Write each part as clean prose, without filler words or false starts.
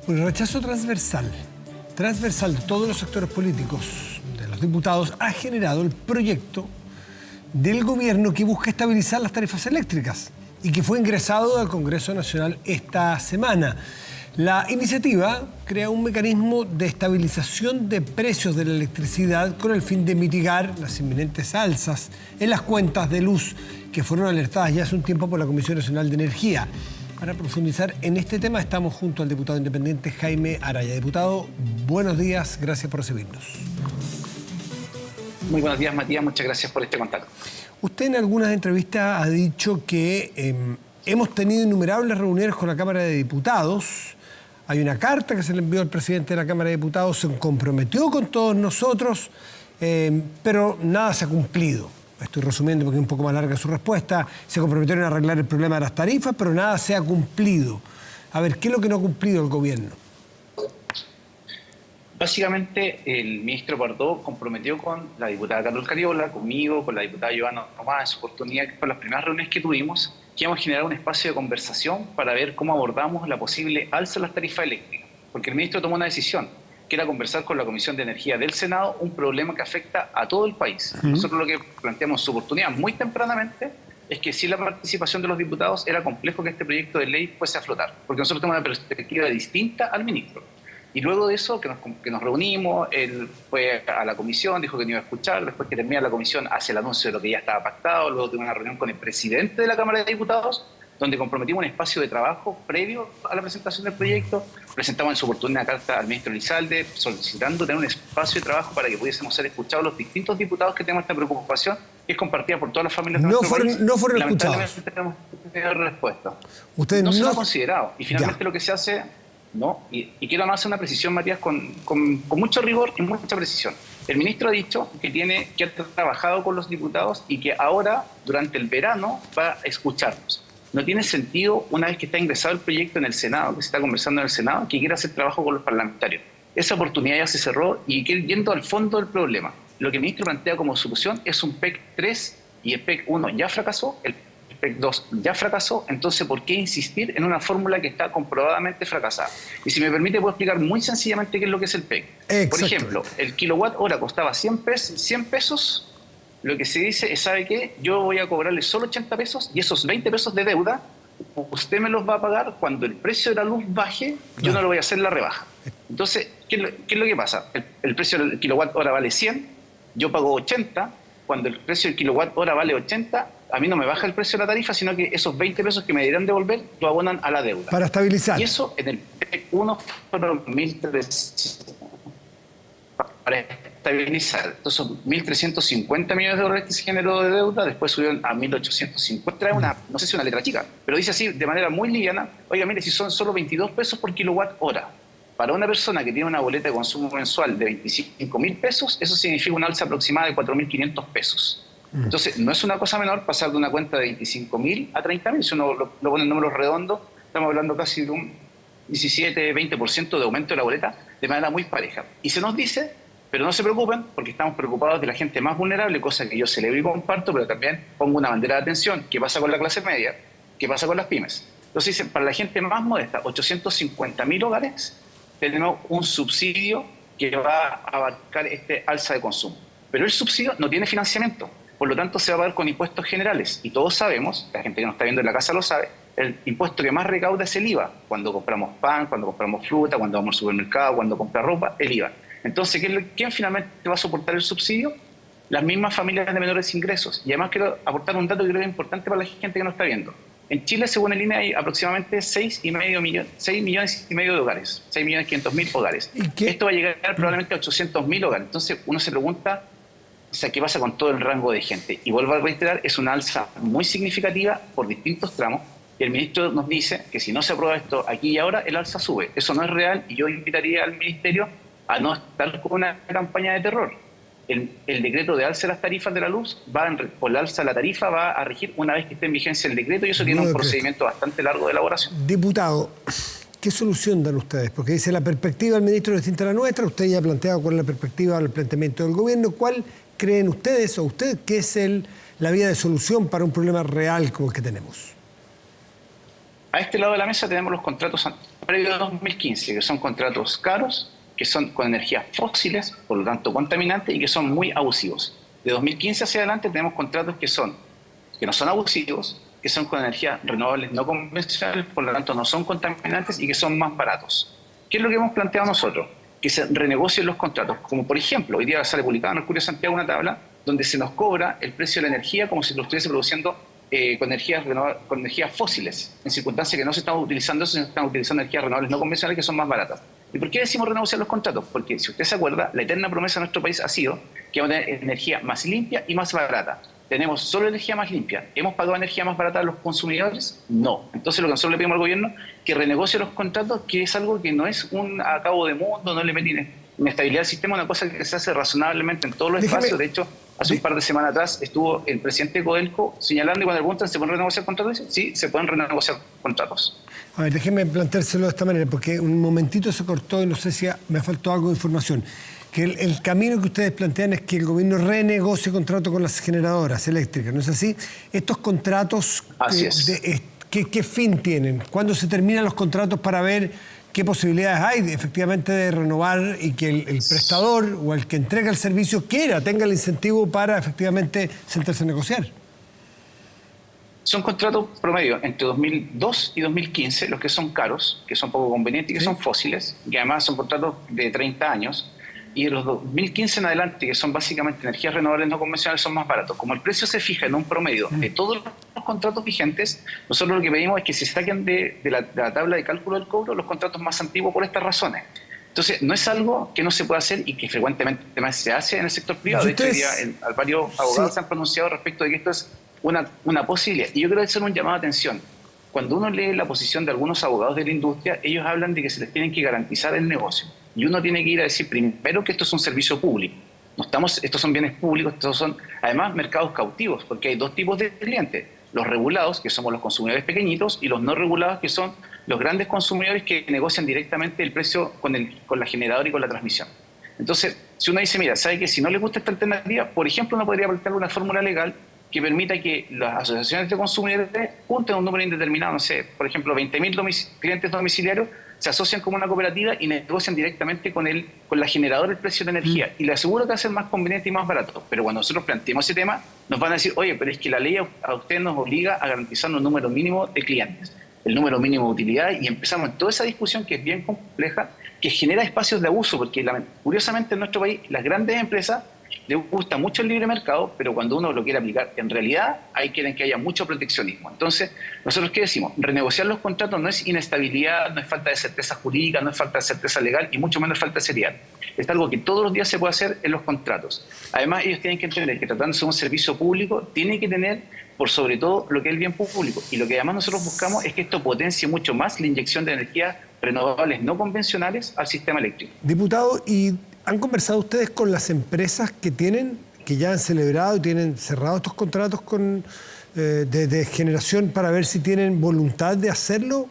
Bueno, el rechazo transversal de todos los sectores políticos, de los diputados, ha generado el proyecto del gobierno que busca estabilizar las tarifas eléctricas y que fue ingresado al Congreso Nacional esta semana. La iniciativa crea un mecanismo de estabilización de precios de la electricidad con el fin de mitigar las inminentes alzas en las cuentas de luz que fueron alertadas ya hace un tiempo por la Comisión Nacional de Energía. Para profundizar en este tema estamos junto al diputado independiente Jaime Araya. Diputado, buenos días, gracias por recibirnos. Muy buenos días, Matías, muchas gracias por este contacto. Usted en algunas entrevistas ha dicho que hemos tenido innumerables reuniones con la Cámara de Diputados. Hay una carta que se le envió al presidente de la Cámara de Diputados, se comprometió con todos nosotros, pero nada se ha cumplido. Estoy resumiendo porque es un poco más larga su respuesta. Se comprometieron a arreglar el problema de las tarifas, pero nada se ha cumplido. A ver, ¿qué es lo que no ha cumplido el gobierno? Básicamente, el ministro Pardo comprometió con la diputada Carol Cariola, conmigo, con la diputada Giovanna Tomás, en su oportunidad, con las primeras reuniones que tuvimos, que íbamos a generar un espacio de conversación para ver cómo abordamos la posible alza de las tarifas eléctricas. Porque el ministro tomó una decisión, que era conversar con la Comisión de Energía del Senado, un problema que afecta a todo el país. Nosotros lo que planteamos en su oportunidad muy tempranamente es que si la participación de los diputados era complejo que este proyecto de ley fuese a flotar, porque nosotros tenemos una perspectiva distinta al ministro. Y luego de eso, que nos reunimos, él fue a la comisión, dijo que no iba a escuchar, después que termina la comisión hace el anuncio de lo que ya estaba pactado, luego tuvo una reunión con el presidente de la Cámara de Diputados, donde comprometimos un espacio de trabajo previo a la presentación del proyecto. Presentamos en su oportunidad una carta al ministro Elizalde solicitando tener un espacio de trabajo para que pudiésemos ser escuchados los distintos diputados que tenemos esta preocupación, que es compartida por todas las familias de nuestro país. No fueron escuchados. Lamentablemente tenemos que tener respuesta. Ustedes no se lo han considerado. Y finalmente ya. Lo que se hace... ¿no? Y quiero hacer una precisión, Matías, con mucho rigor y mucha precisión. El ministro ha dicho que ha trabajado con los diputados y que ahora, durante el verano, va a escucharnos. No tiene sentido, una vez que está ingresado el proyecto en el Senado, que se está conversando en el Senado, que quiera hacer trabajo con los parlamentarios. Esa oportunidad ya se cerró y yendo al fondo del problema. Lo que el ministro plantea como solución es un PEC 3 y el PEC 1 ya fracasó, el PEC 2 ya fracasó, entonces ¿por qué insistir en una fórmula que está comprobadamente fracasada? Y si me permite, puedo explicar muy sencillamente qué es lo que es el PEC. Por ejemplo, el kilowatt hora costaba 100 pesos, lo que se dice es, ¿sabe qué? Yo voy a cobrarle solo 80 pesos y esos 20 pesos de deuda, usted me los va a pagar cuando el precio de la luz baje, yo no le voy a hacer la rebaja. Entonces, ¿qué es lo que pasa? El precio del kilowatt hora vale 100, yo pago 80, cuando el precio del kilowatt hora vale 80, a mí no me baja el precio de la tarifa, sino que esos 20 pesos que me dirán devolver lo abonan a la deuda. Para estabilizar. Y eso en el PEC 1 fueron 1.300 para estabilizar. Entonces son 1.350 millones de dólares que se generó de deuda, después subieron a 1.850. Trae una, no sé si una letra chica, pero dice así de manera muy liviana, oiga, mire, si son solo 22 pesos por kilowatt hora, para una persona que tiene una boleta de consumo mensual de 25.000 pesos, eso significa una alza aproximada de 4.500 pesos. Entonces, no es una cosa menor pasar de una cuenta de 25.000 a 30.000. Si uno lo pone en números redondos, estamos hablando casi de un 17-20% de aumento de la boleta de manera muy pareja. Y se nos dice, pero no se preocupen, porque estamos preocupados de la gente más vulnerable, cosa que yo celebro y comparto, pero también pongo una bandera de atención. ¿Qué pasa con la clase media? ¿Qué pasa con las pymes? Entonces dicen, para la gente más modesta, 850.000 hogares, tenemos un subsidio que va a abarcar este alza de consumo. Pero el subsidio no tiene financiamiento. Por lo tanto, se va a pagar con impuestos generales. Y todos sabemos, la gente que nos está viendo en la casa lo sabe, el impuesto que más recauda es el IVA. Cuando compramos pan, cuando compramos fruta, cuando vamos al supermercado, cuando compramos ropa, el IVA. Entonces, ¿quién finalmente va a soportar el subsidio? Las mismas familias de menores ingresos. Y además quiero aportar un dato que creo que es importante para la gente que nos está viendo. En Chile, según el INE, hay aproximadamente 6 millones y medio de hogares, 6.500.000 hogares. Esto va a llegar probablemente a 800.000 hogares. Entonces, uno se pregunta, o sea, ¿qué pasa con todo el rango de gente? Y vuelvo a reiterar, es una alza muy significativa por distintos tramos. Y el ministro nos dice que si no se aprueba esto aquí y ahora, el alza sube. Eso no es real y yo invitaría al ministerio a no estar con una campaña de terror. El decreto de alza de las tarifas de la luz, por la alza de la tarifa, va a regir una vez que esté en vigencia el decreto y eso tiene un procedimiento bastante largo de elaboración. Diputado, ¿qué solución dan ustedes? Porque dice la perspectiva del ministro es distinta a la nuestra, usted ya ha planteado cuál es la perspectiva del planteamiento del gobierno. ¿Cuál creen ustedes o usted que es la vía de solución para un problema real como el que tenemos? A este lado de la mesa tenemos los contratos previos a 2015, que son contratos caros, que son con energías fósiles, por lo tanto contaminantes, y que son muy abusivos. De 2015 hacia adelante tenemos contratos que no son abusivos, que son con energías renovables no convencionales, por lo tanto no son contaminantes y que son más baratos. ¿Qué es lo que hemos planteado nosotros? Que se renegocien los contratos. Como por ejemplo, hoy día sale publicada en Mercurio de Santiago una tabla donde se nos cobra el precio de la energía como si lo estuviese produciendo con energías fósiles, en circunstancias que no se están utilizando, se están utilizando energías renovables no convencionales que son más baratas. ¿Y por qué decimos renegociar los contratos? Porque si usted se acuerda, la eterna promesa de nuestro país ha sido que vamos a tener energía más limpia y más barata. ¿Tenemos solo energía más limpia? ¿Hemos pagado energía más barata a los consumidores? No. Entonces lo que nosotros le pedimos al gobierno que renegocie los contratos, que es algo que no es un acabo de mundo, no le meten inestabilidad al sistema, una cosa que se hace razonablemente en todos los espacios. De hecho, hace un par de semanas atrás estuvo el presidente de Codelco señalando, y cuando le preguntan ¿se pueden renegociar contratos? Dice, sí, se pueden renegociar contratos. A ver, déjeme planteárselo de esta manera, porque un momentito se cortó y no sé si me faltó algo de información. Que el camino que ustedes plantean es que el gobierno renegocie contrato con las generadoras eléctricas, ¿no es así? Estos contratos, ¿qué fin tienen? ¿Cuándo se terminan los contratos para ver qué posibilidades hay efectivamente de renovar y que el prestador o el que entrega el servicio tenga el incentivo para efectivamente sentarse a negociar? Son contratos promedio entre 2002 y 2015, los que son caros, que son poco convenientes y que son fósiles, que además son contratos de 30 años. Y de los 2015 en adelante, que son básicamente energías renovables no convencionales, son más baratos. Como el precio se fija en un promedio de todos los contratos vigentes, nosotros lo que pedimos es que se saquen de la tabla de cálculo del cobro los contratos más antiguos por estas razones. Entonces, no es algo que no se pueda hacer y que frecuentemente además se hace en el sector privado. De hecho, hoy día varios abogados se han pronunciado respecto de que esto es una posibilidad. Y yo creo que hacer un llamado de atención. Cuando uno lee la posición de algunos abogados de la industria, ellos hablan de que se les tiene que garantizar el negocio. Y uno tiene que ir a decir primero que esto es un servicio público. Estos son bienes públicos, estos son además mercados cautivos, porque hay dos tipos de clientes. Los regulados, que somos los consumidores pequeñitos, y los no regulados, que son los grandes consumidores que negocian directamente el precio con la generadora y con la transmisión. Entonces, si uno dice, mira, ¿sabe que si no le gusta esta alternativa? Por ejemplo, uno podría plantear una fórmula legal que permita que las asociaciones de consumidores junten un número indeterminado, no sé, por ejemplo, 20.000 clientes domiciliarios, se asocian como una cooperativa y negocian directamente con la generadora el precio de la energía. Y le aseguro que va a ser más conveniente y más barato. Pero cuando nosotros planteemos ese tema, nos van a decir, oye, pero es que la ley a usted nos obliga a garantizar un número mínimo de clientes, el número mínimo de utilidad, y empezamos en toda esa discusión que es bien compleja, que genera espacios de abuso, porque curiosamente en nuestro país las grandes empresas les gusta mucho el libre mercado, pero cuando uno lo quiere aplicar en realidad, ahí quieren que haya mucho proteccionismo. Entonces, ¿nosotros qué decimos? Renegociar los contratos no es inestabilidad, no es falta de certeza jurídica, no es falta de certeza legal y mucho menos falta de seriedad. Es algo que todos los días se puede hacer en los contratos. Además, ellos tienen que entender que tratándose de un servicio público, tiene que tener por sobre todo lo que es el bien público. Y lo que además nosotros buscamos es que esto potencie mucho más la inyección de energías renovables no convencionales al sistema eléctrico. Diputado, ¿y han conversado ustedes con las empresas que ya han celebrado y tienen cerrados estos contratos de generación para ver si tienen voluntad de hacerlo?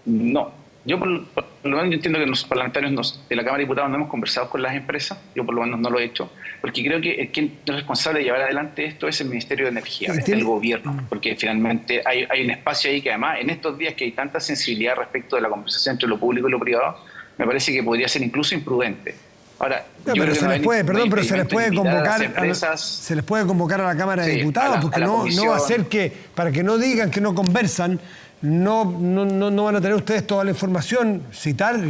No. Yo por lo menos yo entiendo que los parlamentarios de la Cámara de Diputados no hemos conversado con las empresas, yo por lo menos no lo he hecho, porque creo que quien es responsable de llevar adelante esto es el Ministerio de Energía, es el gobierno, porque finalmente hay un espacio ahí que además en estos días que hay tanta sensibilidad respecto de la conversación entre lo público y lo privado, me parece que podría ser incluso imprudente. Ahora, pero se les puede convocar a la Cámara de Diputados, porque no va a ser que, para que no digan que no conversan, no van a tener ustedes toda la información.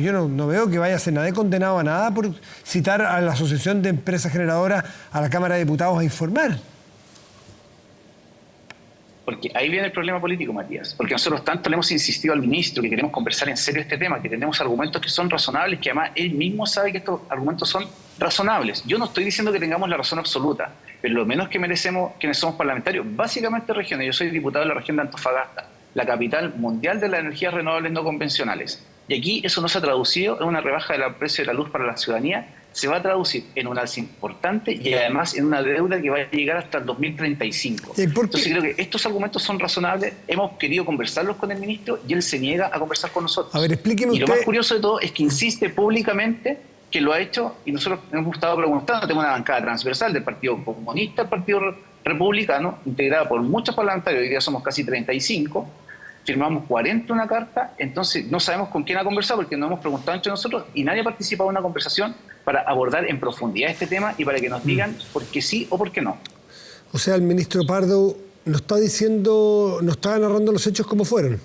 Yo no veo que vaya a ser nadie condenado a nada por citar a la Asociación de Empresas Generadoras a la Cámara de Diputados a informar. Porque ahí viene el problema político, Matías. Porque nosotros tanto le hemos insistido al ministro que queremos conversar en serio este tema, que tenemos argumentos que son razonables, que además él mismo sabe que estos argumentos son razonables. Yo no estoy diciendo que tengamos la razón absoluta, pero lo menos que merecemos quienes somos parlamentarios, básicamente regiones. Yo soy diputado de la región de Antofagasta, la capital mundial de las energías renovables no convencionales. Y aquí eso no se ha traducido en una rebaja del precio de la luz para la ciudadanía, se va a traducir en un alza importante y además en una deuda que va a llegar hasta el 2035. Entonces creo que estos argumentos son razonables, hemos querido conversarlos con el ministro y él se niega a conversar con nosotros. A ver, explíqueme usted. Y lo más curioso de todo es que insiste públicamente que lo ha hecho y nosotros hemos estado preguntando, tengo una bancada transversal del Partido Comunista, del Partido Republicano, integrada por muchos parlamentarios, hoy día somos casi 35, firmamos 40 una carta, entonces no sabemos con quién ha conversado porque no hemos preguntado entre nosotros y nadie ha participado en una conversación para abordar en profundidad este tema y para que nos digan por qué sí o por qué no. O sea, el ministro Pardo no está diciendo, no está narrando los hechos como fueron.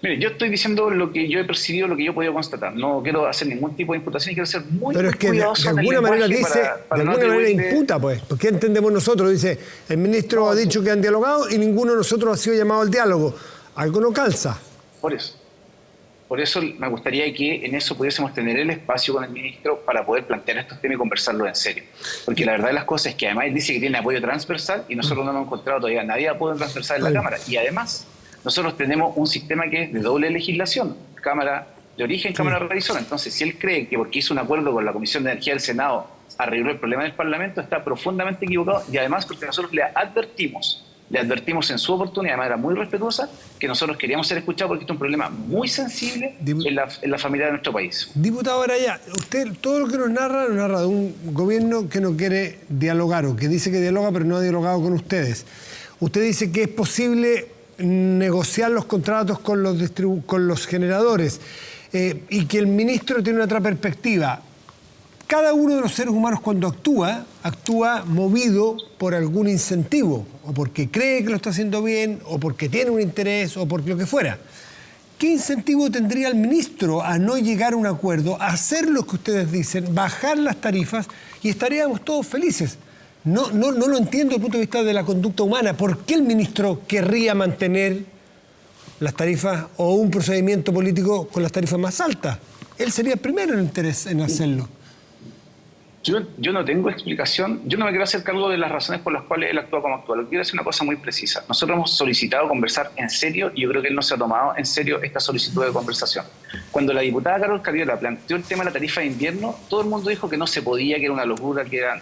Mire, yo estoy diciendo lo que yo he percibido, lo que yo he podido constatar. No quiero hacer ningún tipo de imputación y quiero ser muy Pero es que cuidadoso de alguna manera dice, para de no alguna manera atribuirle... imputa, pues. ¿Qué entendemos nosotros? Dice, el ministro ha dicho que han dialogado y ninguno de nosotros ha sido llamado al diálogo. Algo no calza. Por eso me gustaría que en eso pudiésemos tener el espacio con el ministro para poder plantear estos temas y conversarlo en serio. Porque la verdad de las cosas es que además él dice que tiene apoyo transversal y nosotros no hemos encontrado todavía nadie de apoyo transversal en la Cámara. Y además, nosotros tenemos un sistema que es de doble legislación, Cámara de origen, Cámara revisora. Entonces, si él cree que porque hizo un acuerdo con la Comisión de Energía del Senado arregló el problema del Parlamento, está profundamente equivocado y además porque nosotros le advertimos en su oportunidad, de manera muy respetuosa, que nosotros queríamos ser escuchados porque esto es un problema muy sensible en la familia de nuestro país. Diputado Araya, usted todo lo que nos narra de un gobierno que no quiere dialogar o que dice que dialoga pero no ha dialogado con ustedes. Usted dice que es posible negociar los contratos con los generadores y que el ministro tiene otra perspectiva. Cada uno de los seres humanos cuando actúa movido por algún incentivo, o porque cree que lo está haciendo bien, o porque tiene un interés, o por lo que fuera. ¿Qué incentivo tendría el ministro a no llegar a un acuerdo, a hacer lo que ustedes dicen, bajar las tarifas y estaríamos todos felices? No lo entiendo desde el punto de vista de la conducta humana. ¿Por qué el ministro querría mantener las tarifas o un procedimiento político con las tarifas más altas? Él sería el primero en interés en hacerlo. Yo no tengo explicación, yo no me quiero hacer cargo de las razones por las cuales él actúa como actúa. Lo que quiero decir una cosa muy precisa. Nosotros hemos solicitado conversar en serio y yo creo que él no se ha tomado en serio esta solicitud de conversación. Cuando la diputada Carol Carriola planteó el tema de la tarifa de invierno, todo el mundo dijo que no se podía, que era una locura, que era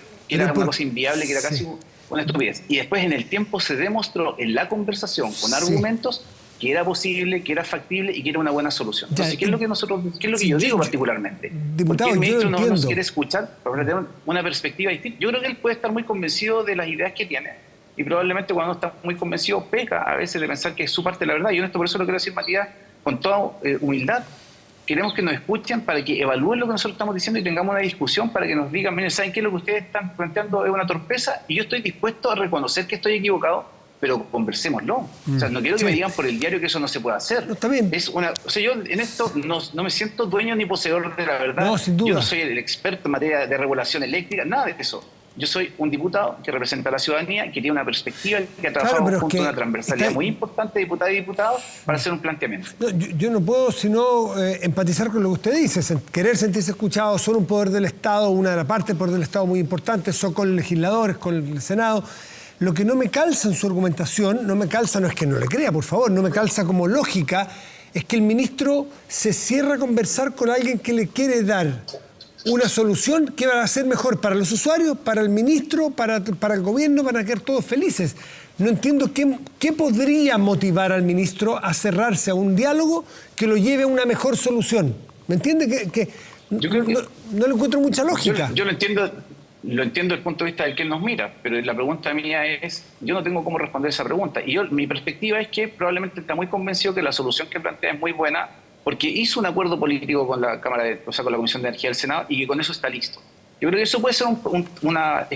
una cosa inviable, que era casi una estupidez. Y después en el tiempo se demostró en la conversación con argumentos que era posible, que era factible y que era una buena solución. Entonces, ¿qué es lo que yo digo particularmente? Diputado, porque el ministro no entiendo. nos quiere escuchar para tener una perspectiva distinta. Yo creo que él puede estar muy convencido de las ideas que tiene y probablemente cuando está muy convencido peca a veces de pensar que es su parte de la verdad. Y yo por eso lo quiero decir, Matías, con toda humildad. Queremos que nos escuchen para que evalúen lo que nosotros estamos diciendo y tengamos una discusión para que nos digan, miren, ¿saben qué? Lo que ustedes están planteando es una torpeza y yo estoy dispuesto a reconocer que estoy equivocado, pero conversémoslo. O sea, no quiero que me digan por el diario que eso no se puede hacer. No, está bien. O sea, yo en esto no me siento dueño ni poseedor de la verdad. No, sin duda. Yo no soy el experto en materia de regulación eléctrica, nada de eso. Yo soy un diputado que representa a la ciudadanía, que tiene una perspectiva, que ha trabajado junto a una transversalidad muy importante de diputadas y diputados para hacer un planteamiento. No, yo no puedo sino empatizar con lo que usted dice, querer sentirse escuchado. Son un poder del Estado, una de las partes del poder del Estado muy importante, son con legisladores, con el Senado. Lo que no me calza en su argumentación, no es que no le crea, por favor, no me calza como lógica, es que el ministro se cierra a conversar con alguien que le quiere dar una solución que va a ser mejor para los usuarios, para el ministro, para el gobierno, para quedar todos felices. No entiendo qué podría motivar al ministro a cerrarse a un diálogo que lo lleve a una mejor solución. ¿Me entiende? Yo creo que no le encuentro mucha lógica. Yo lo entiendo desde el punto de vista del que él nos mira, pero la pregunta mía es, yo no tengo cómo responder esa pregunta. Y mi perspectiva es que probablemente está muy convencido que la solución que plantea es muy buena, porque hizo un acuerdo político con la con la Comisión de Energía del Senado y que con eso está listo. Yo creo que eso puede ser una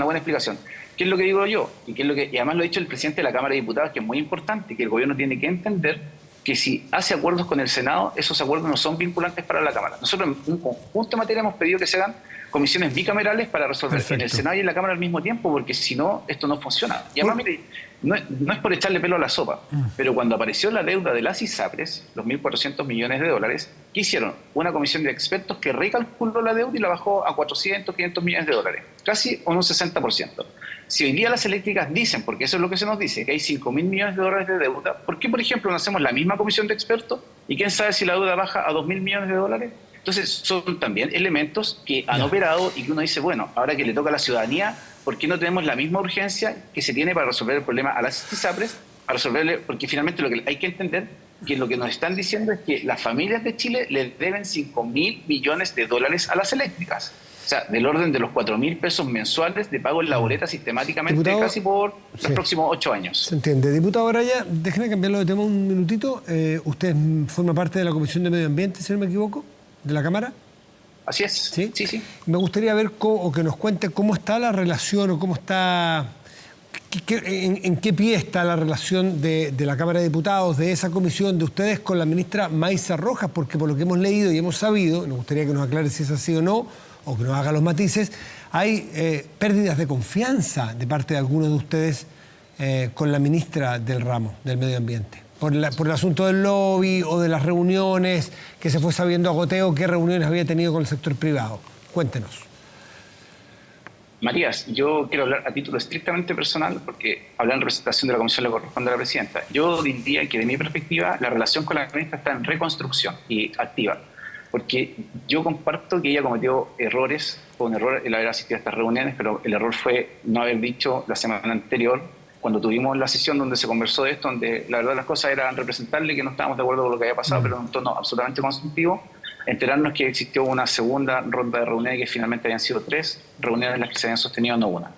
buena explicación. ¿Qué es lo que digo yo? Y además lo ha dicho el presidente de la Cámara de Diputados, que es muy importante, que el gobierno tiene que entender que si hace acuerdos con el Senado, esos acuerdos no son vinculantes para la Cámara. Nosotros en un conjunto de materia hemos pedido que se hagan comisiones bicamerales para resolver en el Senado y en la Cámara al mismo tiempo, porque si no, esto no funciona. Y además, mire, no es por echarle pelo a la sopa, pero cuando apareció la deuda de las ISAPRES, los 1.400 millones de dólares, ¿qué hicieron? Una comisión de expertos que recalculó la deuda y la bajó a 400, 500 millones de dólares, casi un 60%. Si hoy día las eléctricas dicen, porque eso es lo que se nos dice, que hay 5.000 millones de dólares de deuda, ¿por qué, por ejemplo, no hacemos la misma comisión de expertos y quién sabe si la deuda baja a 2.000 millones de dólares? Entonces, son también elementos que han operado y que uno dice, bueno, ahora que le toca a la ciudadanía, ¿por qué no tenemos la misma urgencia que se tiene para resolver el problema a las ISAPRES? Para resolverle, porque finalmente lo que hay que entender, que lo que nos están diciendo es que las familias de Chile le deben 5.000 millones de dólares a las eléctricas. sea, del orden de los 4.000 pesos mensuales de pago en la boleta sistemáticamente, Diputado, casi por los próximos 8 años. Se entiende. Diputado Araya, déjenme cambiarlo de tema un minutito. Usted forma parte de la Comisión de Medio Ambiente, si no me equivoco, de la Cámara. Así es. Sí. Sí. Me gustaría ver o que nos cuente cómo está la relación o cómo está, en qué pie está la relación de la Cámara de Diputados, de esa comisión, de ustedes con la ministra Maysa Rojas, porque por lo que hemos leído y hemos sabido, nos gustaría que nos aclare si es así o no, o que nos haga los matices, hay pérdidas de confianza de parte de algunos de ustedes con la ministra del ramo del Medio Ambiente. Por el asunto del lobby o de las reuniones, que se fue sabiendo a goteo qué reuniones había tenido con el sector privado. Cuéntenos. Matías, yo quiero hablar a título estrictamente personal, porque hablar en representación de la comisión le corresponde a la presidenta. Yo diría que, de mi perspectiva, la relación con la ministra está en reconstrucción y activa, porque yo comparto que ella cometió errores, fue un error el haber asistido a estas reuniones, pero el error fue no haber dicho la semana anterior, cuando tuvimos la sesión donde se conversó de esto, donde la verdad las cosas eran representarle que no estábamos de acuerdo con lo que había pasado, pero en un tono absolutamente constructivo, enterarnos que existió una segunda ronda de reuniones, que finalmente habían sido 3 reuniones en las que se habían sostenido, no una.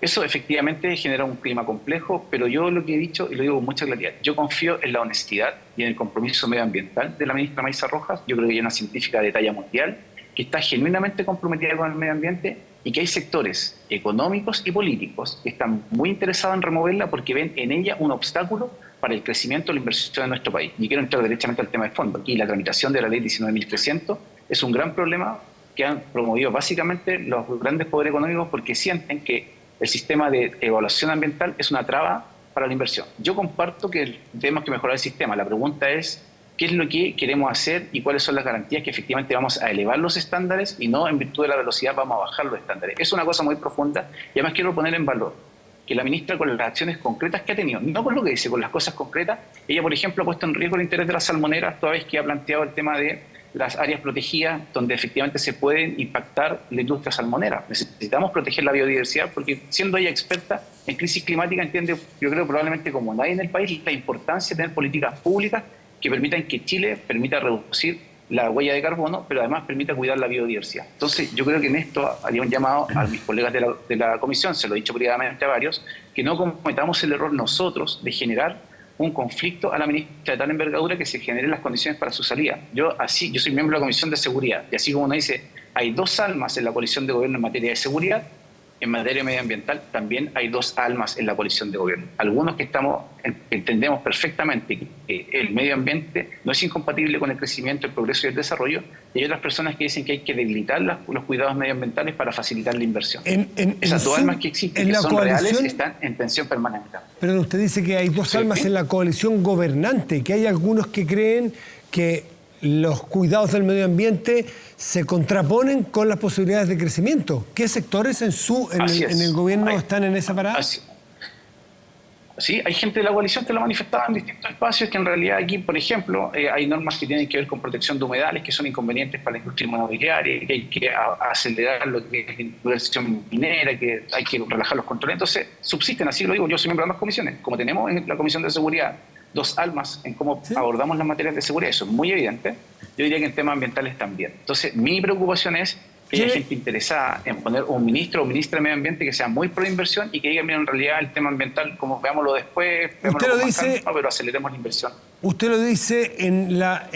Eso efectivamente genera un clima complejo, pero yo lo que he dicho, y lo digo con mucha claridad, yo confío en la honestidad y en el compromiso medioambiental de la ministra Maysa Rojas. Yo creo que ella es una científica de talla mundial, que está genuinamente comprometida con el medio ambiente, y que hay sectores económicos y políticos que están muy interesados en removerla porque ven en ella un obstáculo para el crecimiento de la inversión en nuestro país. Y quiero entrar derechamente al tema de fondo. Aquí la tramitación de la ley 19.300 es un gran problema que han promovido básicamente los grandes poderes económicos, porque sienten que el sistema de evaluación ambiental es una traba para la inversión. Yo comparto que tenemos que mejorar el sistema. La pregunta es, ¿qué es lo que queremos hacer y cuáles son las garantías que efectivamente vamos a elevar los estándares y no en virtud de la velocidad vamos a bajar los estándares? Es una cosa muy profunda, y además quiero poner en valor que la ministra, con las acciones concretas que ha tenido, no con lo que dice, con las cosas concretas, ella, por ejemplo, ha puesto en riesgo el interés de las salmoneras, toda vez que ha planteado el tema de las áreas protegidas donde efectivamente se pueden impactar la industria salmonera. Necesitamos proteger la biodiversidad, porque siendo ella experta en crisis climática, entiende, yo creo probablemente como nadie en el país, la importancia de tener políticas públicas que permitan que Chile permita reducir la huella de carbono, pero además permita cuidar la biodiversidad. Entonces, yo creo que en esto haría un llamado a mis colegas de la comisión, se lo he dicho privadamente a varios, que no cometamos el error nosotros de generar un conflicto a la ministra de tal envergadura que se generen las condiciones para su salida. Yo soy miembro de la Comisión de Seguridad, y así como uno dice, hay 2 almas en la coalición de gobierno en materia de seguridad, en materia medioambiental también hay 2 almas en la coalición de gobierno. Algunos que entendemos perfectamente que el medio ambiente no es incompatible con el crecimiento, el progreso y el desarrollo, y hay otras personas que dicen que hay que debilitar los cuidados medioambientales para facilitar la inversión. Esas 2 almas que existen, que son reales, están en tensión permanente. Pero usted dice que hay 2 almas en la coalición gobernante, que hay algunos que creen que los cuidados del medio ambiente se contraponen con las posibilidades de crecimiento. ¿Qué sectores en el gobierno están en esa parada? Sí, hay gente de la coalición que lo ha manifestado en distintos espacios, que en realidad aquí, por ejemplo, hay normas que tienen que ver con protección de humedales, que son inconvenientes para la industria inmobiliaria, que hay que acelerar lo que es la inversión minera, que hay que relajar los controles. Entonces, subsisten, así lo digo, yo soy miembro de ambas comisiones. Como tenemos en la Comisión de Seguridad 2 almas en cómo abordamos las materias de seguridad, eso es muy evidente, yo diría que en temas ambientales también. Entonces, mi preocupación es que haya gente interesada en poner un ministro o ministra de Medio Ambiente que sea muy pro inversión y que diga, mira, en realidad el tema ambiental, como veámoslo después, veámoslo con más calma, pero aceleremos la inversión. Usted lo dice en las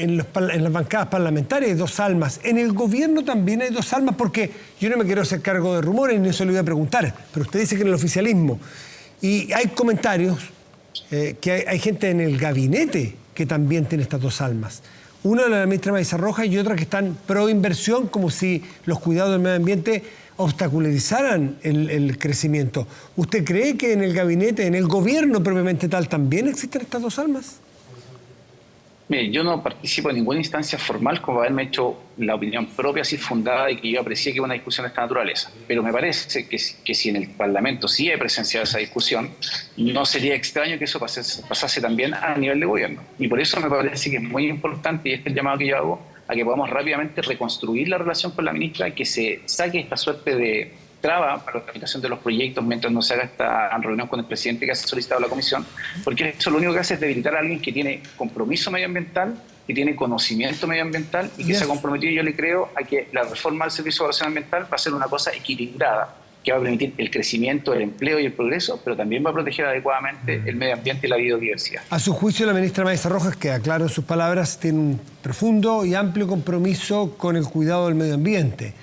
bancadas parlamentarias, hay 2 almas. En el gobierno también hay 2 almas, porque yo no me quiero hacer cargo de rumores, ni eso le voy a preguntar, pero usted dice que en el oficialismo. Y hay comentarios que hay gente en el gabinete que también tiene estas 2 almas. Una de la ministra Maysa Rojas y otra que están pro inversión, como si los cuidados del medio ambiente obstaculizaran el crecimiento. ¿Usted cree que en el gabinete, en el gobierno propiamente tal, también existen estas 2 almas? Mire, yo no participo en ninguna instancia formal como haberme hecho la opinión propia así fundada y que yo aprecié que una discusión de esta naturaleza. Pero me parece que si en el Parlamento sí hay presenciado esa discusión, no sería extraño que eso pasase también a nivel de gobierno. Y por eso me parece que es muy importante, y este es el llamado que yo hago, a que podamos rápidamente reconstruir la relación con la ministra, que se saque esta suerte de traba para la tramitación de los proyectos mientras no se haga esta reunión con el presidente que ha solicitado la comisión, porque eso lo único que hace es debilitar a alguien que tiene compromiso medioambiental que tiene conocimiento medioambiental y que se ha comprometido, yo le creo, a que la reforma del Servicio de Evaluación Ambiental va a ser una cosa equilibrada, que va a permitir el crecimiento, el empleo y el progreso, pero también va a proteger adecuadamente el medio ambiente y la biodiversidad. A su juicio, la ministra Maisa Rojas, que aclaro en sus palabras, tiene un profundo y amplio compromiso con el cuidado del medio ambiente.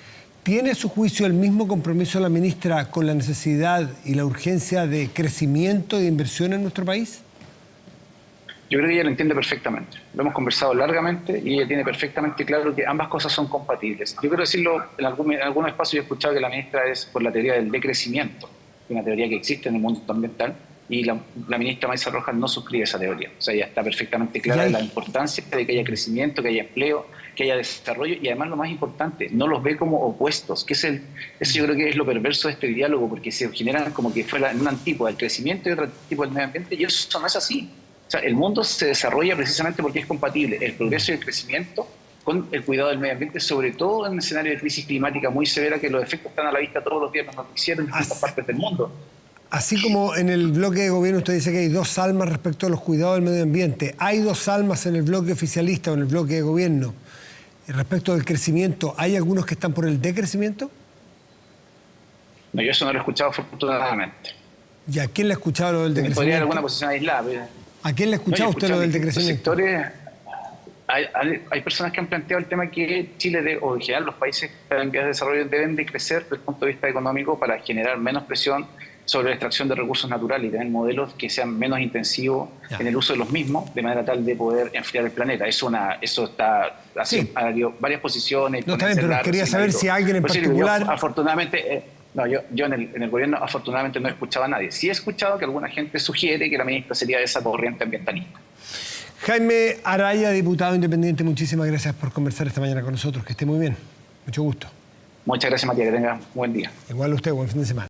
¿Tiene a su juicio el mismo compromiso la ministra con la necesidad y la urgencia de crecimiento y de inversión en nuestro país? Yo creo que ella lo entiende perfectamente. Lo hemos conversado largamente y ella tiene perfectamente claro que ambas cosas son compatibles. Yo quiero decirlo, en algún espacio he escuchado que la ministra es por la teoría del decrecimiento, una teoría que existe en el mundo ambiental, y la ministra Maisa Rojas no suscribe esa teoría. O sea, ella está perfectamente clara de la importancia de que haya crecimiento, que haya empleo, que haya desarrollo, y además lo más importante, no los ve como opuestos, que eso yo creo que es lo perverso de este diálogo, porque se generan como que fuera en un antípoda el crecimiento y otro tipo del medio ambiente, y eso no es así. O sea, el mundo se desarrolla precisamente porque es compatible el progreso y el crecimiento con el cuidado del medio ambiente, sobre todo en un escenario de crisis climática muy severa, que los efectos están a la vista todos los días en los noticieros en distintas partes del mundo. Así como en el bloque de gobierno usted dice que hay dos almas respecto a los cuidados del medio ambiente, ¿hay dos almas en el bloque oficialista o en el bloque de gobierno respecto del crecimiento? ¿Hay algunos que están por el decrecimiento? No, yo eso no lo he escuchado afortunadamente. ¿Y a quién le ha escuchado lo del decrecimiento? Podría haber alguna posición aislada. Pero... ¿A quién le ha escuchado usted lo del decrecimiento? Sectores, hay personas que han planteado el tema que Chile o en general los países que están en vías de desarrollo deben de crecer desde el punto de vista económico para generar menos presión sobre la extracción de recursos naturales y tener modelos que sean menos intensivos en el uso de los mismos, de manera tal de poder enfriar el planeta. Eso está haciendo varias posiciones. No, está bien, pero quería saber si alguien en particular... Afortunadamente... yo en el gobierno afortunadamente no he escuchado a nadie. Sí he escuchado que alguna gente sugiere que la ministra sería de esa corriente ambientalista. Jaime Araya, diputado independiente, muchísimas gracias por conversar esta mañana con nosotros. Que esté muy bien. Mucho gusto. Muchas gracias, Matías. Que tenga buen día. Igual usted, buen fin de semana.